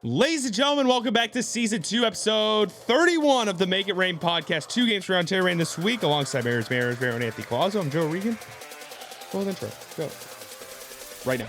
Ladies and gentlemen, welcome back to Season 2, Episode 31 of the Make It Rain podcast. 2 games for Ontario Reign this week, alongside Mayor's Mayor and Anthony Collazo. I'm Joe O'Regan. Roll the intro. Go. Right now.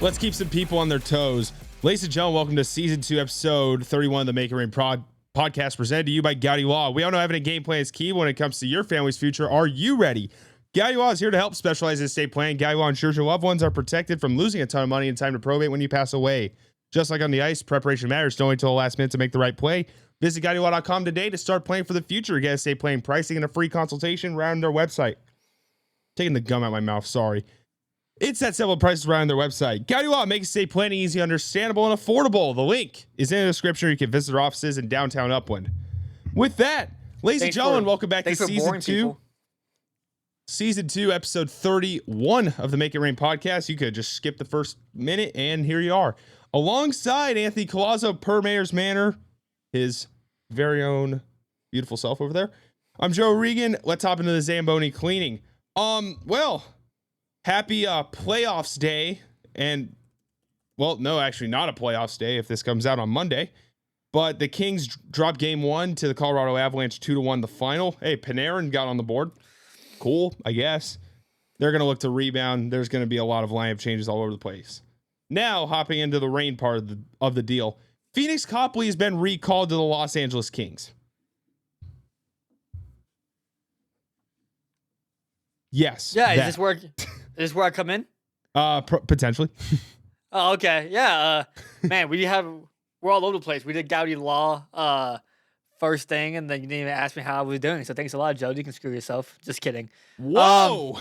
Let's keep some people on their toes. Ladies and gentlemen, welcome to Season 2, Episode 31 of the Make It Rain podcast, presented to you by GAUDY Law. We all know having a game plan is key when it comes to your family's future. Are you ready? GAUDY Law is here to help specialize in estate planning. GAUDY Law ensures your loved ones are protected from losing a ton of money in time to probate when you pass away. Just like on the ice, preparation matters. Don't wait till the last minute to make the right play. Visit GAUDYLaw.com today to start planning for the future. Get estate planning pricing and a free consultation right on their website. Taking the gum out of my mouth, sorry. It's that simple. Prices right on their website. GAUDY Law makes estate planning easy, understandable, and affordable. The link is in the description. You can visit their offices in downtown Upland. With that, ladies and gentlemen, welcome back to Season 2. People. Season 2, Episode 31 of the Make It Rain podcast. You could just skip the first minute, and here you are. Alongside Anthony Collazo, per Mayor's Manor, his very own beautiful self over there. I'm Joe O'Regan. Let's hop into the Zamboni cleaning. Happy playoffs day, and well, no, actually not a playoffs day if this comes out on Monday, but the Kings dropped game 1 to the Colorado Avalanche 2-1 the final. Hey, Panarin got on the board. Cool, I guess. They're going to look to rebound. There's going to be a lot of lineup changes all over the place. Now, hopping into the rain part of the deal, Phoenix Copley has been recalled to the Los Angeles Kings. Yes. Yeah, is this where I come in? Potentially. Oh, okay. Yeah. Man, we're all over the place. We did GAUDY Law first thing, and then you didn't even ask me how I was doing. So thanks a lot, Joe. You can screw yourself. Just kidding. Whoa.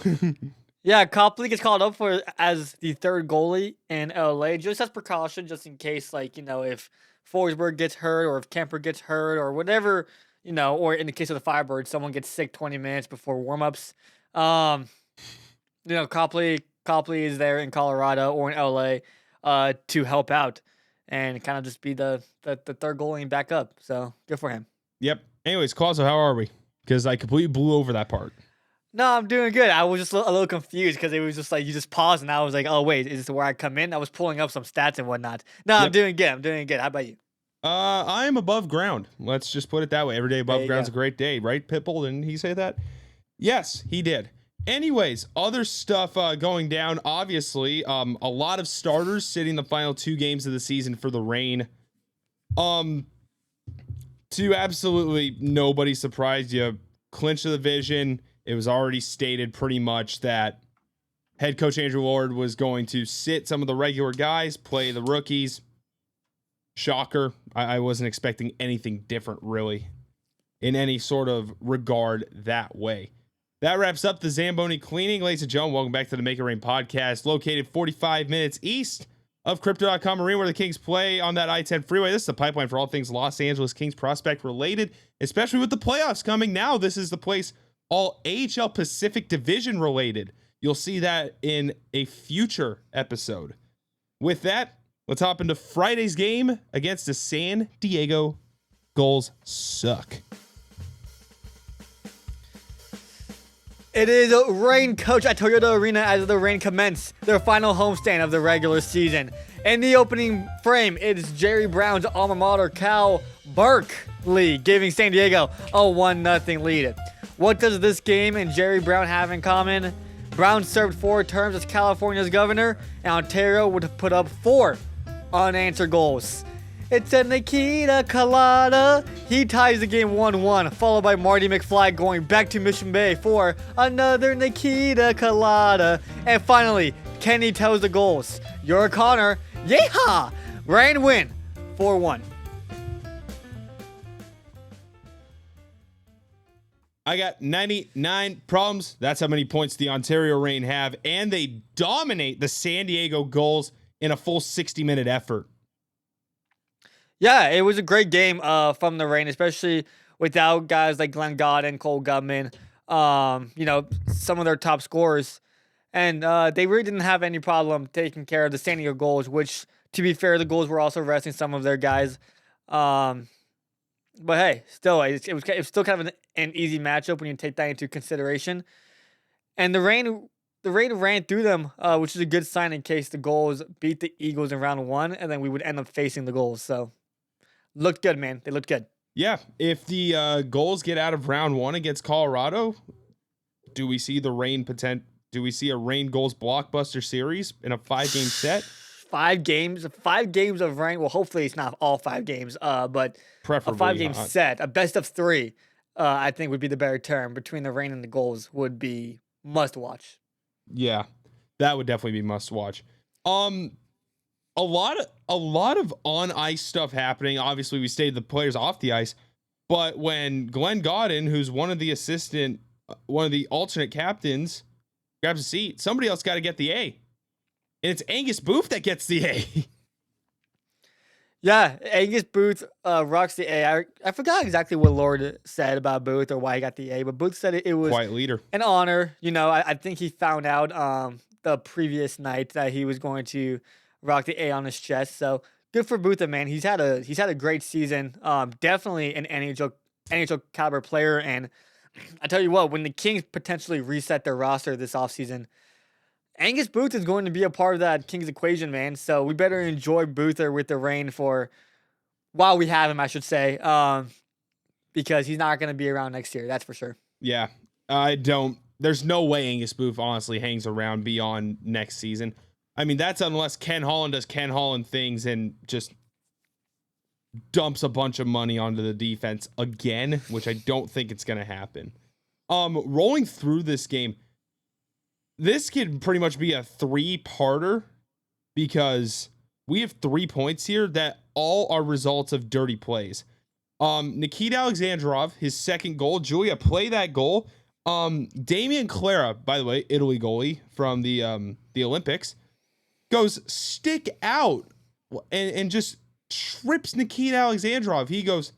Yeah, Copley gets called up as the third goalie in LA, just as precaution, just in case, if Forsberg gets hurt or if Kemper gets hurt or whatever, or in the case of the Firebirds, someone gets sick 20 minutes before warmups. Copley is there in Colorado or in LA to help out and kind of just be the third goalie and back up. So good for him. Yep. Anyways, Collazo, how are we? Because I completely blew over that part. No, I'm doing good. I was just a little confused because it was just like you just paused and I was like, oh, wait, is this where I come in? I was pulling up some stats and whatnot. No, yep. I'm doing good. How about you? I am above ground. Let's just put it that way. Every day above ground's a great day, right, Pitbull? Didn't he say that? Yes, he did. Anyways, other stuff going down. Obviously, a lot of starters sitting the final 2 games of the season for the Reign. To absolutely nobody's surprise, you clinch the division. It was already stated pretty much that head coach Andrew Lord was going to sit some of the regular guys, play the rookies. Shocker. I wasn't expecting anything different, really, in any sort of regard that way. That wraps up the Zamboni cleaning. Ladies and gentlemen, welcome back to the Make It Rain podcast, located 45 minutes east of Crypto.com Marine, where the Kings play on that I-10 freeway. This is the pipeline for all things Los Angeles Kings prospect related, especially with the playoffs coming. Now, this is the place all AHL Pacific Division related. You'll see that in a future episode. With that, let's hop into Friday's game against the San Diego Goals Suck. It is Reign coach at Toyota Arena as the Reign commence their final homestand of the regular season. In the opening frame, it is Jerry Brown's alma mater, Cal Berkeley, giving San Diego a 1-0 lead. What does this game and Jerry Brown have in common? Brown served 4 terms as California's governor, and Ontario would put up 4 unanswered goals. It's a Nikita Colada. He ties the game 1-1, followed by Marty McFly going back to Mission Bay for another Nikita Colada. And finally, Kenny tells the goals. Your Connor, yeehaw! Reign win, 4-1. I got 99 problems. That's how many points the Ontario Reign have, and they dominate the San Diego Gulls in a full 60-minute effort. Yeah, it was a great game from the Reign, especially without guys like Glenn Gott and Cole Gutman, some of their top scorers. And they really didn't have any problem taking care of the San Diego Gulls, which, to be fair, the Gulls were also resting some of their guys. But hey, still, it was still kind of an easy matchup when you take that into consideration. And the rain ran through them, which is a good sign in case the Goals beat the Eagles in round one, and then we would end up facing the Goals. So looked good, man. They looked good. Yeah, if the goals get out of round one against Colorado, do we see the Reign Do we see a Reign goals blockbuster series in a 5-game set? 5 games of rain. Well, hopefully it's not all 5 games. But Preferably a 5 game not. set, a best of three, I think would be the better term between the rain and the Goals would be must watch. Yeah, that would definitely be must watch. A lot of on ice stuff happening. Obviously, we stayed the players off the ice, but when Glenn Gaudin, who's one of the alternate captains, grabs a seat, somebody else got to get the A, and it's Angus Booth that gets the A. Yeah, Angus Booth rocks the A. I forgot exactly what Lord said about Booth or why he got the A, but Booth said it was Quiet leader. an honor. I think he found out the previous night that he was going to rock the A on his chest. So good for Booth, man. He's had a great season. Definitely an NHL caliber player. And I tell you what, when the Kings potentially reset their roster this offseason, Angus Booth is going to be a part of that Kings equation, man. So we better enjoy Boother with the Reign for while we have him, I should say, because he's not going to be around next year. That's for sure. Yeah, there's no way Angus Booth honestly hangs around beyond next season. I mean, that's unless Ken Holland does Ken Holland things and just dumps a bunch of money onto the defense again, which I don't think it's going to happen. Rolling through this game, this could pretty much be a 3-parter because we have 3 points here that all are results of dirty plays. Nikita Alexandrov, his second goal. Julia, play that goal. Damian Clara, by the way, Italy goalie from the Olympics, goes stick out and just trips Nikita Alexandrov. He goes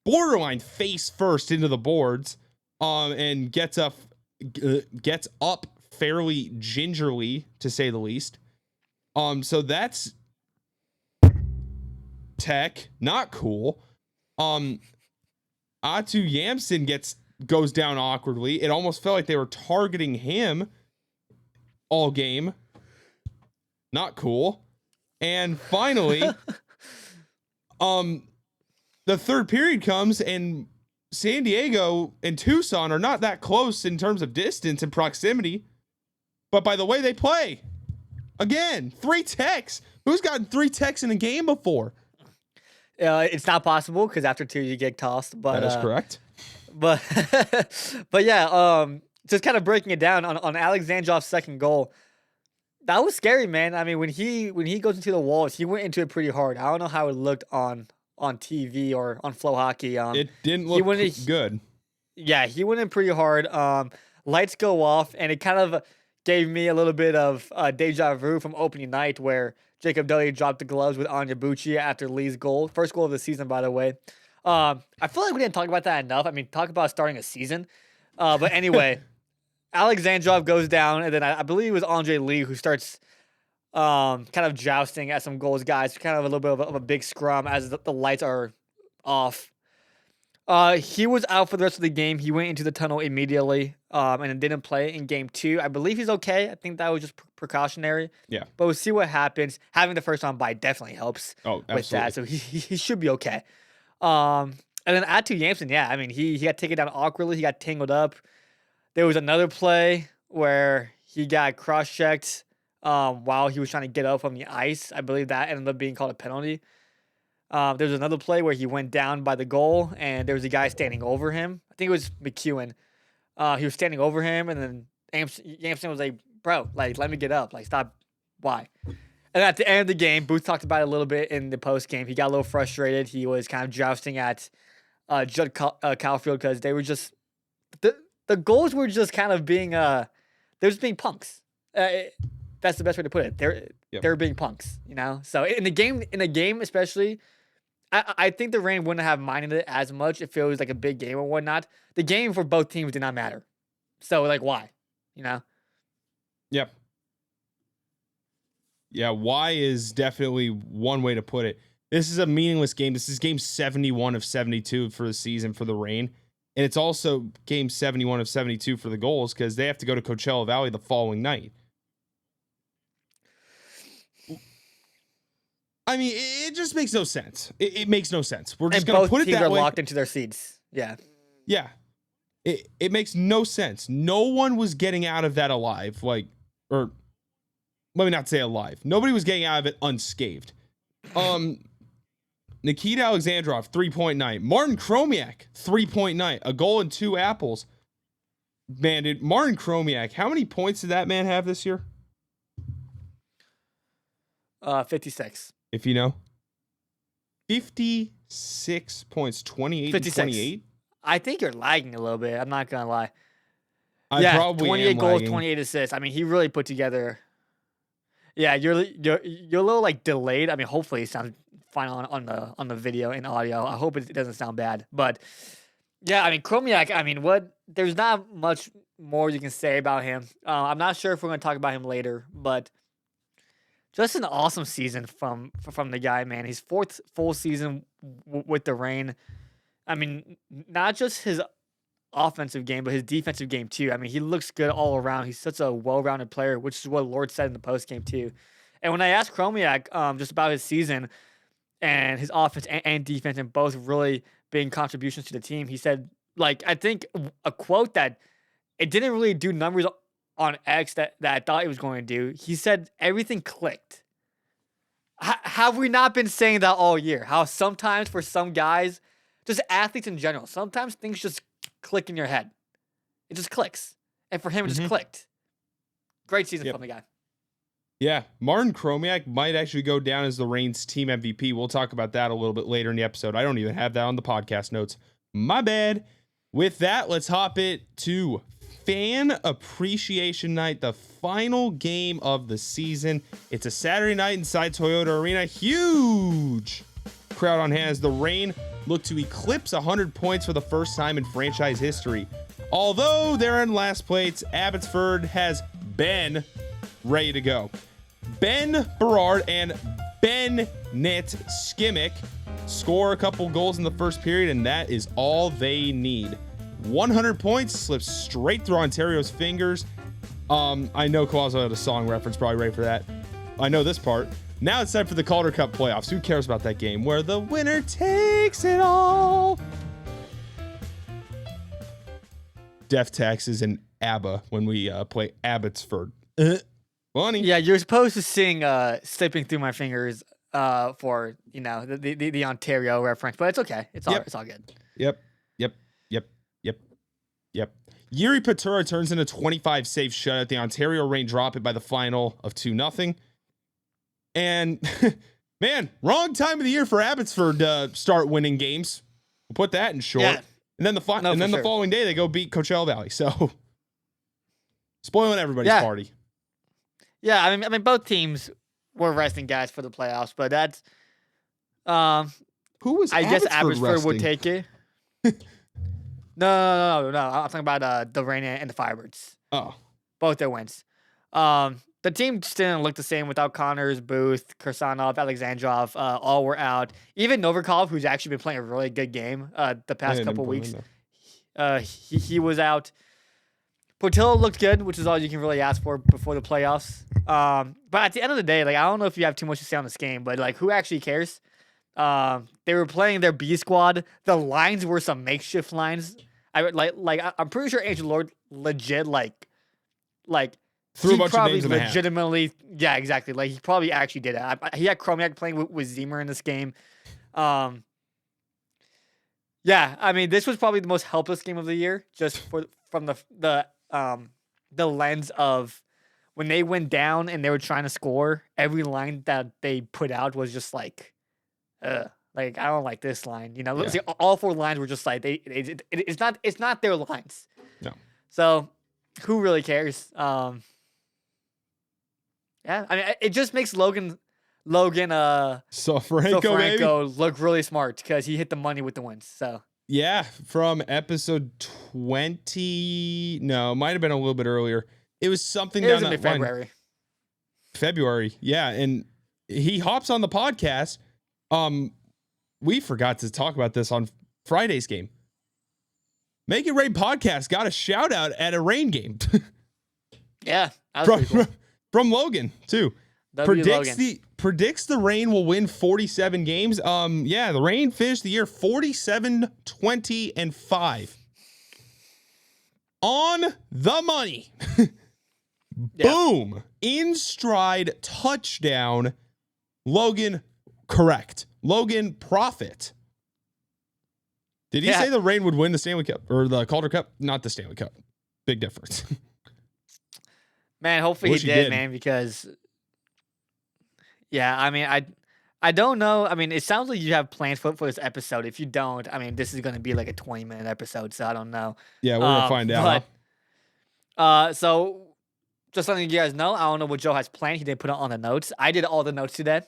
borderline face first into the boards, and gets up fairly gingerly, to say the least. So that's tech, not cool. Atu Yamson goes down awkwardly. It almost felt like they were targeting him all game. Not cool. And finally, the third period comes and San Diego and Tucson are not that close in terms of distance and proximity. But by the way they play, again, 3 techs. Who's gotten 3 techs in a game before? It's not possible because after 2 you get tossed. But that is correct. But but yeah, just kind of breaking it down on Alexandrov's second goal. That was scary, man. I mean, when he goes into the walls, he went into it pretty hard. I don't know how it looked on TV or on Flow Hockey. It didn't look good. Yeah, he went in pretty hard. Lights go off, and it kind of gave me a little bit of deja vu from opening night where Jacob Dudley dropped the gloves with Anya Bucci after Lee's goal. First goal of the season, by the way. I feel like we didn't talk about that enough. I mean, talk about starting a season. But anyway, Alexandrov goes down, and then I believe it was Andre Lee who starts kind of jousting at some goals guys. Kind of a little bit of a big scrum as the lights are off. He was out for the rest of the game. He went into the tunnel immediately and didn't play in game 2. I believe he's okay. I think that was just precautionary. Yeah. But we'll see what happens. Having the first round bye definitely helps with that. So he should be okay. And then Atu Yamson, yeah, I mean, he got taken down awkwardly. He got tangled up. There was another play where he got cross-checked while he was trying to get up from the ice. I believe that ended up being called a penalty. There was another play where he went down by the goal, and there was a guy standing over him. I think it was McEwen. He was standing over him, and then Yamson was like, bro, like, let me get up. Like, stop. Why? And at the end of the game, Booth talked about it a little bit in the post game. He got a little frustrated. He was kind of jousting at Judd Caulfield because they were just the goals were just kind of being they're just being punks. That's the best way to put it. They're being punks, you know. So in the game especially, I think the Reign wouldn't have minded it as much if it was like a big game or whatnot. The game for both teams did not matter. So like, why, you know? Yep. Yeah, why is definitely one way to put it. This is a meaningless game. This is game 71 of 72 for the season for the Reign. And it's also game 71 of 72 for the Goals because they have to go to Coachella Valley the following night. I mean, it just makes no sense. It makes no sense. We're just going to put it that way. Both teams are locked into their seats. Yeah. Yeah. It makes no sense. No one was getting out of that alive. Or let me not say alive. Nobody was getting out of it unscathed. Nikita Alexandrov, 3.9. Martin Chromiak, 3.9. A goal and 2 apples. Man, dude, Martin Chromiak, how many points did that man have this year? 56. If you know. 56 points, 28 and 28. I think you're lagging a little bit. I'm not going to lie. I probably 28 am goals, lagging. 28 assists. I mean, he really put together. Yeah, you're a little like delayed. I mean, hopefully it sounds fine on the video and audio. I hope it doesn't sound bad. But yeah, I mean, Chromiak, I mean, there's not much more you can say about him. I'm not sure if we're going to talk about him later, but just an awesome season from the guy, man. His 4th full season with the Reign. I mean, not just his offensive game, but his defensive game too. I mean, he looks good all around. He's such a well-rounded player, which is what Lord said in the post game too. And when I asked Chromiak just about his season and his offense and defense and both really big contributions to the team, he said, like, I think a quote that it didn't really do numbers on X that I thought it was going to do. He said everything clicked. Have we not been saying that all year? How sometimes for some guys, just athletes in general, sometimes things just click in your head. It just clicks. And for him, it just clicked. Great season from the guy. Yeah, Martin Chromiak might actually go down as the Reign's team MVP. We'll talk about that a little bit later in the episode. I don't even have that on the podcast notes. My bad. With that, let's hop it to Fan Appreciation Night, the final game of the season. It's a Saturday night inside Toyota Arena. Huge crowd on hand as the Reign look to eclipse 100 points for the first time in franchise history. Although they're in last place, Abbotsford has been ready to go. Ben Berard and Bennett Skimmick score a couple goals in the first period, and that is all they need. 100 points slips straight through Ontario's fingers. I know Collazo had a song reference, probably ready for that. I know this part. Now it's time for the Calder Cup playoffs. Who cares about that game where the winner takes it all? Def Taxes and ABBA when we play Abbotsford. Funny. Yeah, you're supposed to sing "Slipping Through My Fingers" for the Ontario reference, but it's okay. It's all good. Yep. Yuri Patura turns in a 25 save shutout. The Ontario Reign drop it by the final of 2-0. And man, wrong time of the year for Abbotsford to start winning games. We'll put that in short. Yeah. And then the following day they go beat Coachella Valley. So spoiling everybody's party. Yeah, I mean both teams were resting guys for the playoffs, but that's who was I guess Abbotsford would take it. No. I'm talking about the Reign and the Firebirds. Oh. Both their wins. The team just didn't look the same without Connors, Booth, Kirsanov, Alexandrov. All were out. Even Novikov, who's actually been playing a really good game the past couple weeks, he was out. Portillo looked good, which is all you can really ask for before the playoffs. But at the end of the day, like, I don't know if you have too much to say on this game, but like, who actually cares? They were playing their B squad. The lines were some makeshift lines. I'm pretty sure Angel Lord legit like threw a bunch of names in the hat. Legitimately, yeah, exactly. Like, he probably actually did it. He had Chromiak playing with Zemer in this game. Yeah, I mean, this was probably the most helpless game of the year, just from the lens of when they went down and they were trying to score. Every line that they put out was just like, like, I don't like this line. See, all 4 lines were just like it's not their lines. No. So who really cares? Yeah, I mean, it just makes Logan Sofranco look really smart because he hit the money with the wins. So yeah, from episode 20, no, it might have been a little bit earlier. It was something down that line. February. February, yeah, and he hops on the podcast We forgot to talk about this on Friday's game. Make It Rain podcast got a shout out at a Rain game. Yeah, that was pretty cool. From Logan too. Predicts the Rain will win 47 games. The Rain finished the year 47-20-5. On the money. Boom. In stride touchdown. Logan correct. Logan profit. Did he say the Rain would win the Stanley Cup or the Calder Cup? Not the Stanley Cup. Big difference. Man, hopefully he did, man, because I don't know. I mean, it sounds like you have plans for this episode. If you don't, I mean, this is going to be like a 20-minute episode, so I don't know. Yeah, we're going to find out. So just letting you guys know, I don't know what Joe has planned. He didn't put it on the notes. I did all the notes today.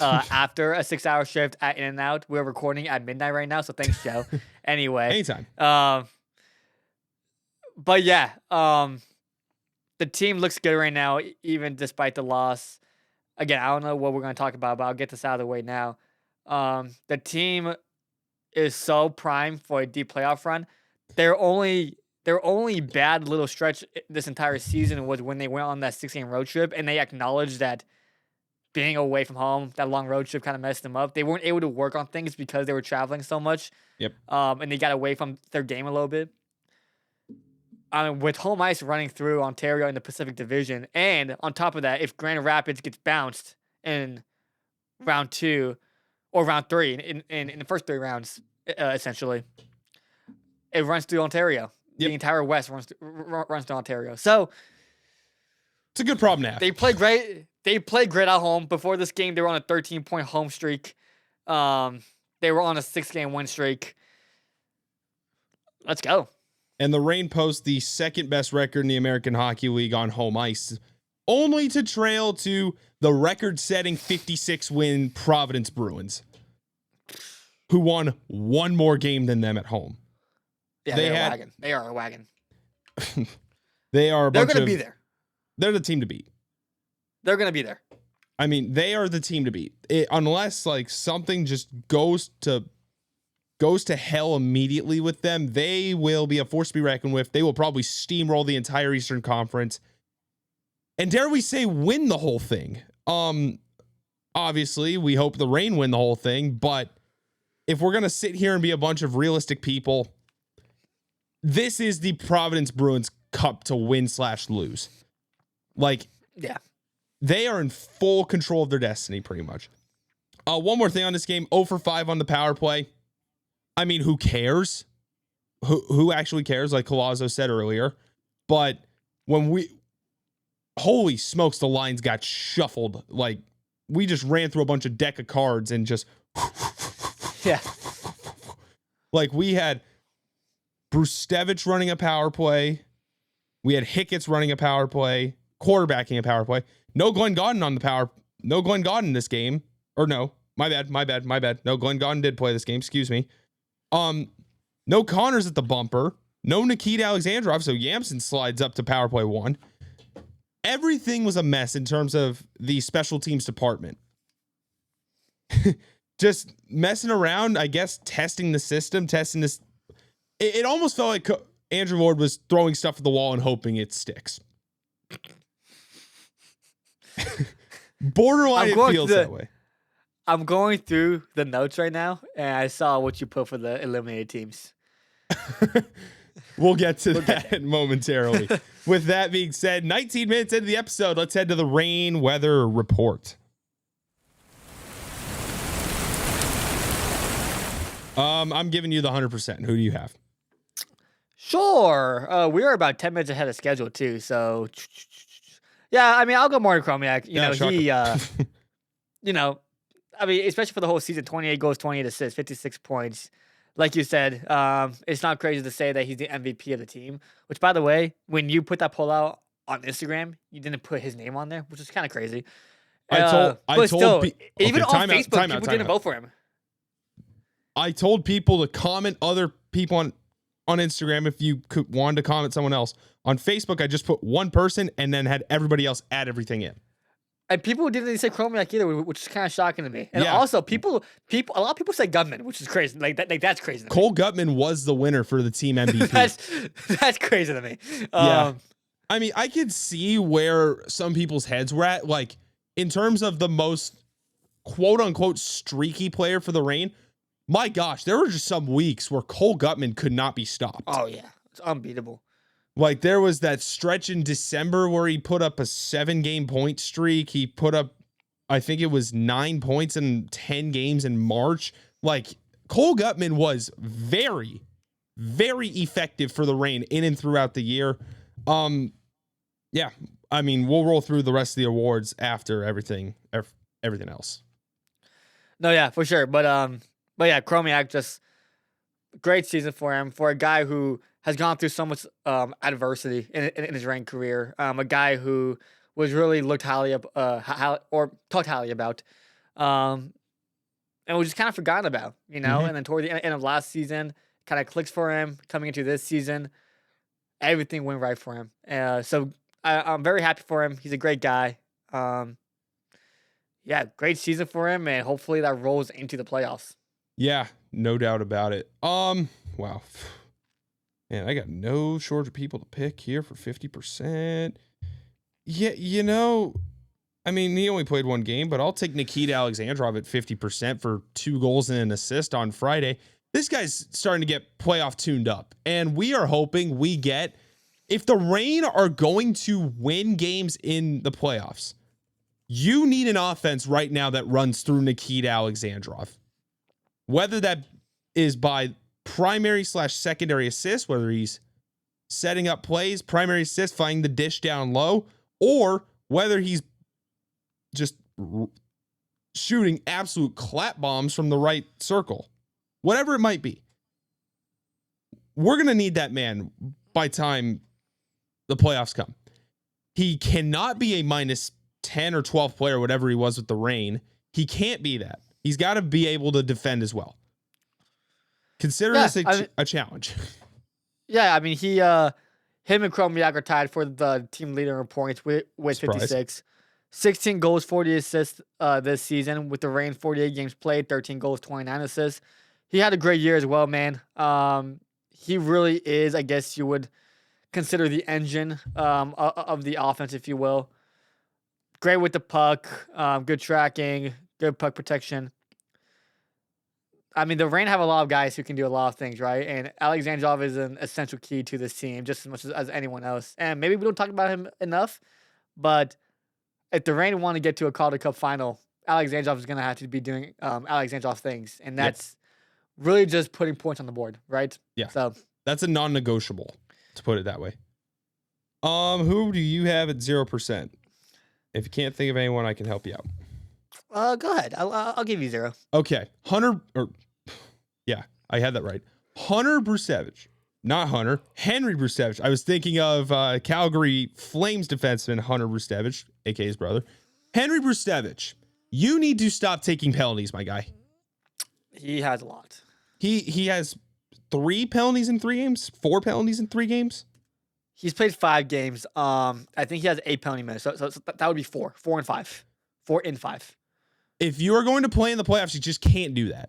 After a 6-hour shift at In-N-Out. We're recording at midnight right now, so thanks, Joe. Anyway. Anytime. But yeah, the team looks good right now, even despite the loss. Again, I don't know what we're going to talk about, but I'll get this out of the way now. The team is so primed for a deep playoff run. Their only bad little stretch this entire season was when they went on that 6-game road trip, and they acknowledged that being away from home, that long road trip kind of messed them up. They weren't able to work on things because they were traveling so much. Yep. And they got away from their game a little bit. With home ice running through Ontario in the Pacific Division, and on top of that, if Grand Rapids gets bounced in round 2 or round 3, in the first 3 rounds, essentially, it runs through Ontario. Yep. The entire West runs through Ontario. So it's a good problem to have. They play great. They played great at home. Before this game, they were on a 13-point home streak. They were on a 6-game win streak. Let's go. And the Rain post the second best record in the American Hockey League on home ice, only to trail to the record-setting 56-win Providence Bruins, who won one more game than them at home. Yeah, they are a wagon. They're going to be there. They're the team to beat. They're going to be there. I mean, they are the team to beat. Unless like something just goes to hell immediately with them, they will be a force to be reckoned with. They will probably steamroll the entire Eastern Conference. And dare we say win the whole thing. Obviously, we hope the Rain win the whole thing, but if we're going to sit here and be a bunch of realistic people, this is the Providence Bruins Cup to win/lose. Like, yeah. They are in full control of their destiny, pretty much. One more thing on this game, 0 for 5 on the power play. I mean, who cares? Who actually cares, like Collazo said earlier. But holy smokes, the lines got shuffled. Like, we just ran through a bunch of deck of cards and just... Yeah. Like, we had Brustevich running a power play. We had Hickett's running a power play, quarterbacking a power play. No Glenn Gaudin No Glenn Gaudin this game. Or no, my bad. No, Glenn Gaudin did play this game. Excuse me. No Connors at the bumper. No Nikita Alexandrov. So Yamson slides up to power play 1. Everything was a mess in terms of the special teams department. Just messing around, I guess, testing the system, testing this. It almost felt like Andrew Ward was throwing stuff at the wall and hoping it sticks. Borderline, it feels that way. I'm going through the notes right now, and I saw what you put for the eliminated teams. We'll get to that momentarily. With that being said, 19 minutes into the episode, let's head to the rain weather report. I'm giving you the 100%. Who do you have? Sure. We are about 10 minutes ahead of schedule, too. So, yeah, I mean, I'll go Martin Chromiak. I mean, especially for the whole season, 28 goals, 28 assists, 56 points. Like you said, it's not crazy to say that he's the MVP of the team. Which, by the way, when you put that poll out on Instagram, you didn't put his name on there, which is kind of crazy. Even on Facebook, people didn't vote for him. I told people to comment other people on Instagram if you wanted to comment someone else. On Facebook, I just put one person and then had everybody else add everything in. And people didn't say Chromiak either, which is kind of shocking to me. And Yeah. also, a lot of people say Gutman, which is crazy. That's crazy to me. Cole Gutman was the winner for the team MVP. that's crazy to me. Yeah. I mean, I could see where some people's heads were at, like in terms of the most quote unquote streaky player for the Reign. My gosh, there were just some weeks where Cole Gutman could not be stopped. Oh yeah, it's unbeatable. Like there was that stretch in December where he put up a 7-game point streak. He put up, I think it was 9 points in 10 games in March. Like Cole Gutman was very, very effective for the Reign in and throughout the year. Yeah, I mean, we'll roll through the rest of the awards after everything else. No, yeah, for sure. But yeah, Chromiak, just great season for him, for a guy who has gone through so much adversity in his Reign career. A guy who was really looked highly up, or talked highly about, and was just kind of forgotten about, you know. Mm-hmm. And then toward the end of last season, kind of clicks for him. Coming into this season, everything went right for him. So I'm very happy for him. He's a great guy. Yeah, great season for him, and hopefully that rolls into the playoffs. Yeah, no doubt about it. Wow. Man, I got no shortage of people to pick here for 50%. Yeah, you know, I mean, he only played one game, but I'll take Nikita Alexandrov at 50% for 2 goals and an assist on Friday. This guy's starting to get playoff tuned up, and we are hoping we get, if the Reign are going to win games in the playoffs, you need an offense right now that runs through Nikita Alexandrov. Whether that is by primary/secondary assists, whether he's setting up plays, primary assist, finding the dish down low, or whether he's just shooting absolute clap bombs from the right circle. Whatever it might be. We're going to need that man by time the playoffs come. He cannot be a minus 10 or 12 player, whatever he was with the Reign. He can't be that. He's got to be able to defend as well. Consider this a challenge. Yeah, I mean, him and Chromiak are tied for the team leader in points with 56. 16 goals, 40 assists this season. With the Reign, 48 games played, 13 goals, 29 assists. He had a great year as well, man. He really is, I guess you would consider, the engine of the offense, if you will. Great with the puck, good tracking, good puck protection. I mean, the Reign have a lot of guys who can do a lot of things, right? And Alexandrov is an essential key to this team, just as much as anyone else. And maybe we don't talk about him enough, but if the Reign want to get to a Calder Cup final, Alexandrov is going to have to be doing Alexandrov things, and that's really just putting points on the board, right? Yeah. So that's a non-negotiable, to put it that way. Who do you have at 0%? If you can't think of anyone, I can help you out. Go ahead. I'll give you 0. Okay. I had that right. Hunter Brusevich. Not Hunter. Henry Brusevich. I was thinking of Calgary Flames defenseman Hunter Brusevich, aka his brother. Henry Brusevich, you need to stop taking penalties, my guy. He has a lot. He has 3 penalties in 3 games? 4 penalties in 3 games? He's played 5 games. I think he has 8 penalty minutes. So that would be 4. 4 and 5. 4 in 5. If you are going to play in the playoffs, you just can't do that.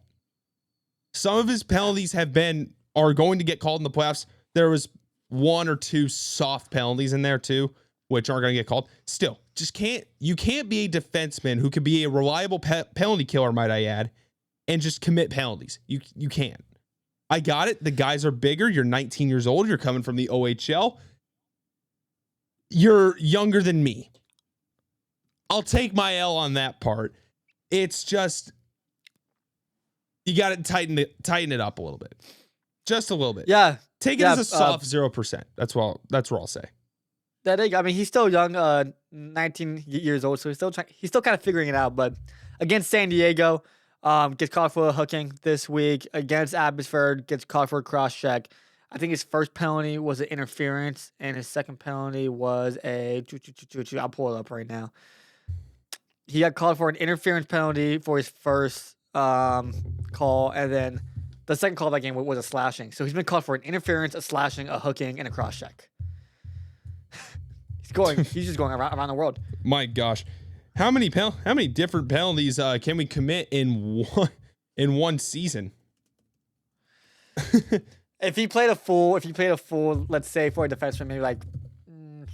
Some of his penalties are going to get called in the playoffs. There was 1 or 2 soft penalties in there too, which aren't going to get called. Still, you can't be a defenseman who could be a reliable penalty killer, might I add, and just commit penalties. You can't. I got it. The guys are bigger. You're 19 years old. You're coming from the OHL. You're younger than me. I'll take my L on that part. It's just, you got to tighten it up a little bit. Just a little bit. Yeah. Take it as a soft 0%. That's what I'll say. I mean, he's still young, 19 years old, so he's still kind of figuring it out. But against San Diego, gets caught for a hooking this week. Against Abbotsford, gets caught for a cross check. I think his first penalty was an interference, and his second penalty was I'll pull it up right now. He got called for an interference penalty for his first call, and then the second call of that game was a slashing. So he's been called for an interference, a slashing, a hooking, and a cross check. He's just going around the world. My gosh. How many different penalties can we commit in one season? If he played a full, let's say for a defenseman, maybe like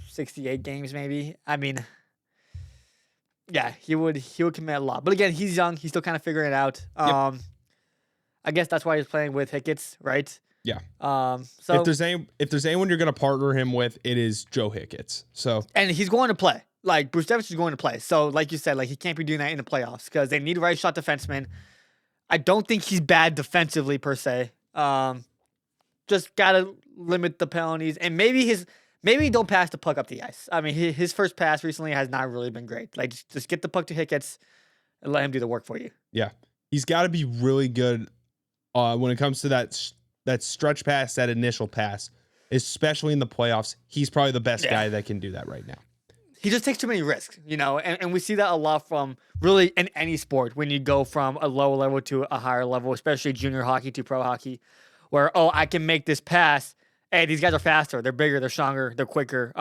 68 games, maybe. I mean, yeah, he would commit a lot. But again, he's young. He's still kind of figuring it out. Yep. I guess that's why he's playing with Hicketts, right? Yeah. So if there's anyone you're going to partner him with, it is Joe Hicketts. So and he's going to play. Like Bruce Devich is going to play. So like you said, like he can't be doing that in the playoffs because they need right shot defensemen. I don't think he's bad defensively per se. Just gotta limit the penalties and maybe don't pass the puck up the ice. I mean, his first pass recently has not really been great. Like just get the puck to Hicketts and let him do the work for you. Yeah, he's got to be really good when it comes to that stretch pass, that initial pass, especially in the playoffs. He's probably the best guy that can do that right now. He just takes too many risks, and we see that a lot from really in any sport when you go from a lower level to a higher level, especially junior hockey to pro hockey, where, I can make this pass. Hey, these guys are faster. They're bigger. They're stronger. They're quicker.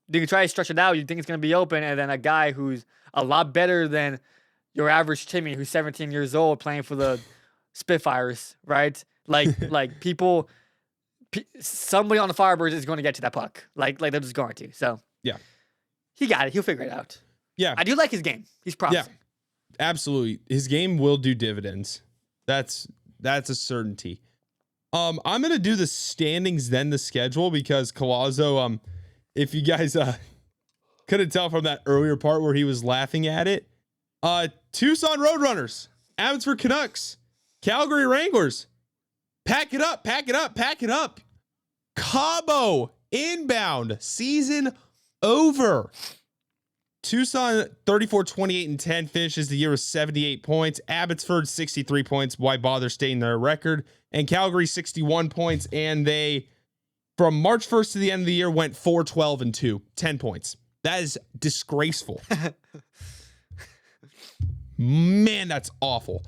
You can try to stretch it out. You think it's going to be open, and then a guy who's a lot better than your average Timmy who's 17 years old playing for the Spitfires, right? Like people, somebody on the Firebirds is going to get to that puck. Like they're just going to. So yeah. He got it. He'll figure it out. Yeah. I do like his game. He's promising. Yeah, absolutely. His game will do dividends. That's a certainty. I'm going to do the standings, then the schedule, because Collazo, if you guys couldn't tell from that earlier part where he was laughing at it, Tucson Roadrunners, Abbotsford Canucks, Calgary Wranglers, pack it up. Cabo inbound, season over. Tucson 34-28-10 finishes the year with 78 points. Abbotsford 63 points. Why bother stating their record? And Calgary 61 points. And they, from March 1st to the end of the year, went 4-12-2, 10 points. That is disgraceful. Man, that's awful.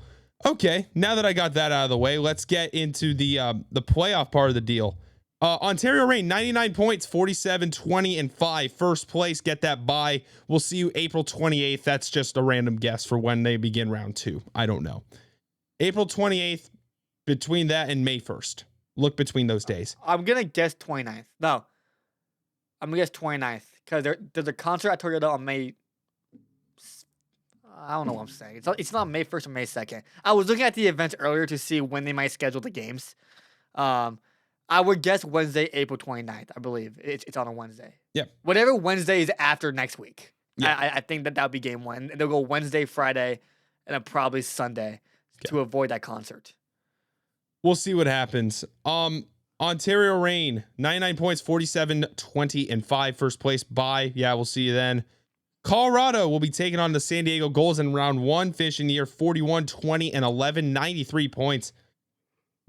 Okay, now that I got that out of the way, let's get into the playoff part of the deal. Ontario Reign, 99 points, 47-20-5. First place, get that bye. We'll see you April 28th. That's just a random guess for when they begin round 2. I don't know. April 28th, between that and May 1st. Look between those days. I'm going to guess 29th. No. I'm going to guess 29th. Because there's a concert at Toyota on May... I don't know what I'm saying. It's not May 1st or May 2nd. I was looking at the events earlier to see when they might schedule the games. I would guess Wednesday, April 29th. I believe it's on a Wednesday. Yep. Whatever Wednesday is after next week. Yeah. I think that'll be game one. They'll go Wednesday, Friday, and then probably Sunday to avoid that concert. We'll see what happens. Ontario Reign, 99 points, 47-20-5. First place bye. Yeah, we'll see you then. Colorado will be taking on the San Diego Gulls in round 1, finishing the year 41-20-11, 93 points.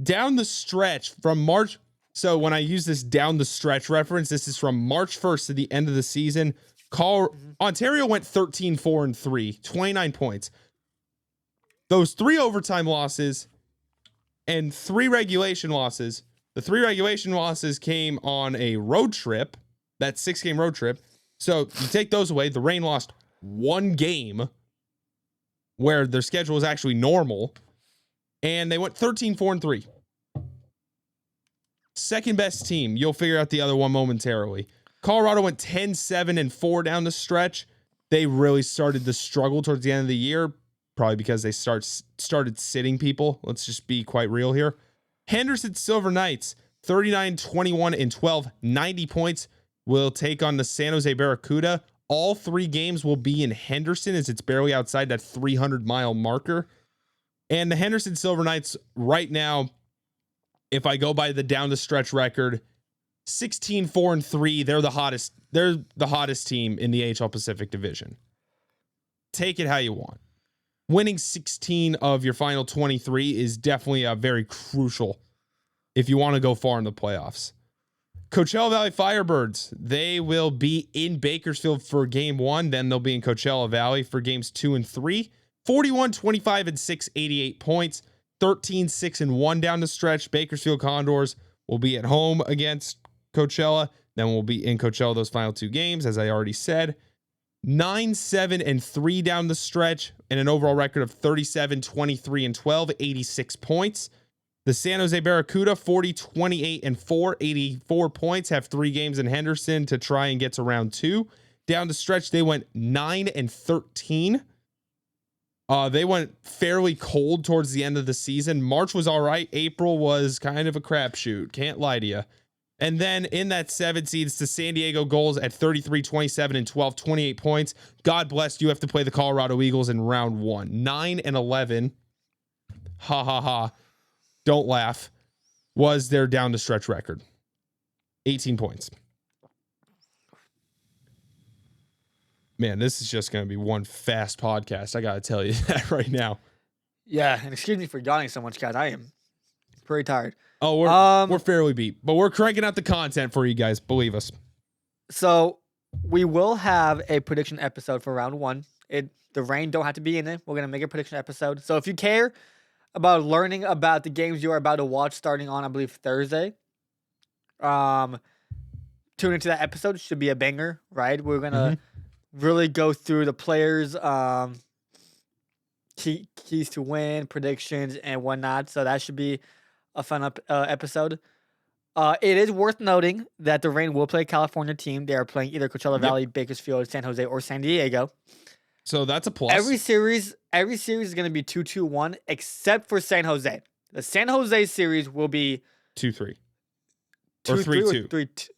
Down the stretch from March. So when I use this down the stretch reference, this is from March 1st to the end of the season. Ontario went 13-4-3, 29 points. Those 3 overtime losses and 3 regulation losses. The 3 regulation losses came on a road trip, that 6-game road trip. So you take those away. The Reign lost 1 game where their schedule was actually normal, and they went 13-4-3. Second best team. You'll figure out the other one momentarily. Colorado went 10-7-4 down the stretch. They really started to struggle towards the end of the year, probably because they started sitting people. Let's just be quite real here. Henderson Silver Knights, 39-21-12, 90 points. Will take on the San Jose Barracuda. All 3 games will be in Henderson, as it's barely outside that 300-mile marker. And the Henderson Silver Knights right now, if I go by the down the stretch record, 16-4-3. They're the hottest. They're the hottest team in the AHL Pacific Division. Take it how you want. Winning 16 of your final 23 is definitely very crucial if you want to go far in the playoffs. Coachella Valley Firebirds, they will be in Bakersfield for game 1. Then they'll be in Coachella Valley for games 2 and 3. 41-25-6, 88 points. 13-6-1 down the stretch. Bakersfield Condors will be at home against Coachella. Then we'll be in Coachella those final 2 games, as I already said. 9-7-3 down the stretch, and an overall record of 37-23-12, 86 points. The San Jose Barracuda, 40-28-4, 84 points, have 3 games in Henderson to try and get to round 2. Down the stretch, they went 9-13. They went fairly cold towards the end of the season. March was all right. April was kind of a crapshoot. Can't lie to you. And then in that 7 seeds, the San Diego Gulls at 33-27-12, 28 points. God bless you have to play the Colorado Eagles in round 1. 9-11. Ha ha ha. Don't laugh. Was their down the stretch record. 18 points. Man, this is just going to be one fast podcast. I got to tell you that right now. Yeah, and excuse me for yawning so much, guys. I am pretty tired. Oh, we're fairly beat, but we're cranking out the content for you guys. Believe us. So we will have a prediction episode for round 1. The rain don't have to be in it. We're going to make a prediction episode. So if you care about learning about the games you are about to watch starting on, I believe, Thursday, tune into that episode. It should be a banger, right? We're going to really go through the players, keys to win, predictions, and whatnot. So that should be a fun episode. It is worth noting that the Reign will play a California team. They are playing either Coachella Valley, Bakersfield, San Jose, or San Diego. So that's a plus. Every series is going to be 2-2-1, except for San Jose. The San Jose series will be 2-3 or 3-2. 3-2.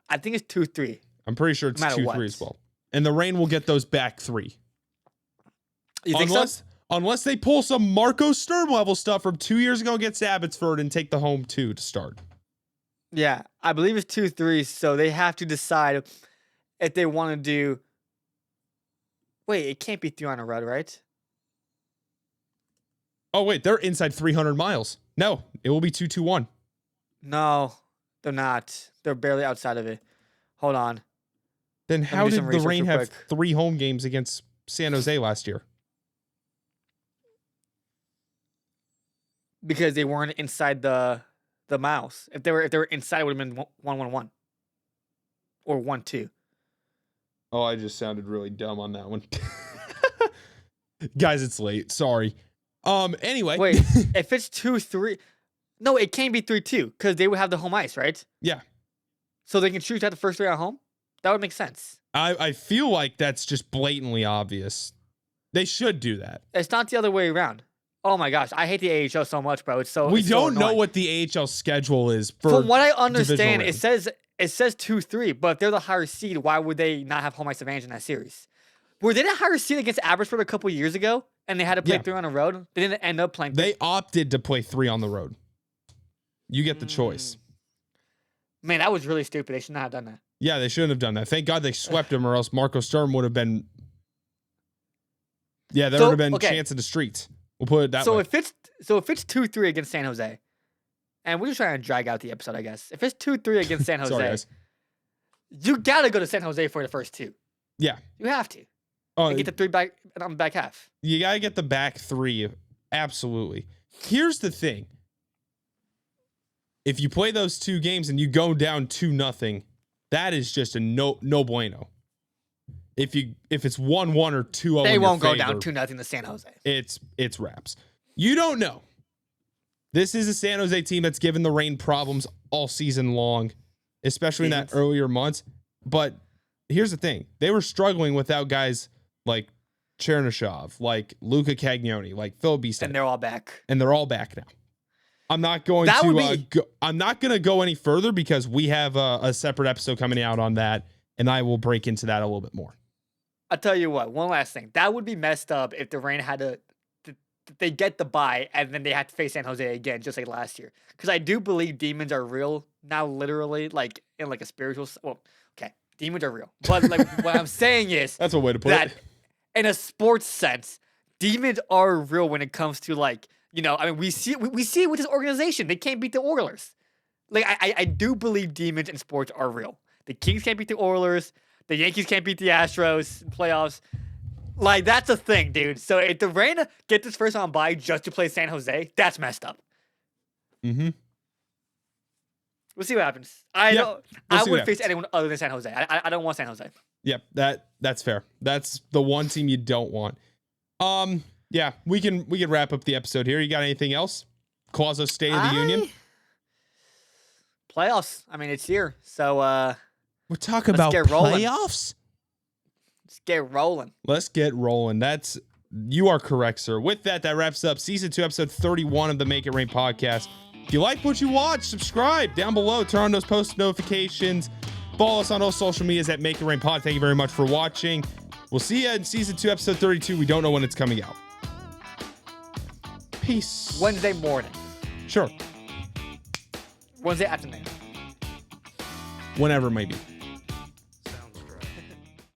I think it's 2-3. I'm pretty sure it's 2-3 as well. And the Reign will get those back 3. You think so? Unless they pull some Marco Sturm level stuff from 2 years ago against Abbotsford and take the home 2 to start. Yeah, I believe it's 2-3, so they have to decide if they want to do... Wait, it can't be 3 on a road, right? Oh, wait, they're inside 300 miles. No, it will be 2-2-1. No, they're not. They're barely outside of it. Hold on. Then how did the Reign have 3 home games against San Jose last year? Because they weren't inside the miles. If they were inside, it would have been 1-1-1 or 1-2. Oh, I just sounded really dumb on that one. Guys, it's late. Sorry. Anyway. Wait, if it's 2-3, no, it can't be 3-2 because they would have the home ice, right? Yeah. So they can choose at the first 3 at home? That would make sense. I feel like that's just blatantly obvious. They should do that. It's not the other way around. Oh my gosh, I hate the AHL so much, bro. We don't know what the AHL schedule is for. From what I understand, it says 2-3, but if they're the higher seed, why would they not have home ice advantage in that series? Were they the higher seed against Abbotsford a couple years ago, and they had to play 3 on the road? They didn't end up playing 3. They opted to play 3 on the road. You get the choice. Man, that was really stupid. They should not have done that. Yeah, they shouldn't have done that. Thank God they swept him, or else Marco Sturm would have been. Yeah, there would have been chance in the streets. We'll put it that way. So if it's 2-3 against San Jose, and we're just trying to drag out the episode, I guess. If it's 2-3 against San Jose, Sorry, guys. You gotta go to San Jose for the first 2. Yeah, you have to. Oh, and get the 3 back on the back half. You gotta get the back 3. Absolutely. Here's the thing: if you play those 2 games and you go down 2-0, that is just a no bueno. If it's 1-1 or 2-0, they won't go down 2-0 to San Jose. It's wraps. You don't know. This is a San Jose team that's given the Reign problems all season long, especially in that earlier months. But here's the thing: they were struggling without guys like Chernyshov, like Luka Cagnoni, like Phil Beeston, and they're all back. And they're all back now. I'm not going I'm not going to go any further because we have a separate episode coming out on that, and I will break into that a little bit more. I'll tell you what, one last thing. That would be messed up if the Reign had they get the bye and then they have to face San Jose again, just like last year. Because I do believe demons are real now, literally, like in like a spiritual. Well, okay, demons are real, but like what I'm saying is that's a way to put it. In a sports sense, demons are real when it comes to like I mean we see it with this organization. They can't beat the Oilers. Like I do believe demons in sports are real. The Kings can't beat the Oilers. The Yankees can't beat the Astros in playoffs. Like, that's a thing, dude. So if the Reign get this first round bye just to play San Jose, that's messed up. Mm-hmm. We'll see what happens. I we'll would face anyone other than San Jose. I don't want San Jose. Yep, that's fair. That's the one team you don't want. Yeah, we can wrap up the episode here. You got anything else? Collazo State of the Union. Playoffs. I mean, it's here. So we're talking about playoffs. Let's get rolling. Let's get rolling. You are correct, sir. With that wraps up season 2, episode 31 of the Make It Rain podcast. If you like what you watch, subscribe down below. Turn on those post notifications. Follow us on all social medias at Make It Rain Pod. Thank you very much for watching. We'll see you in season 2, episode 32. We don't know when it's coming out. Peace. Wednesday morning. Sure. Wednesday afternoon. Whenever it may be.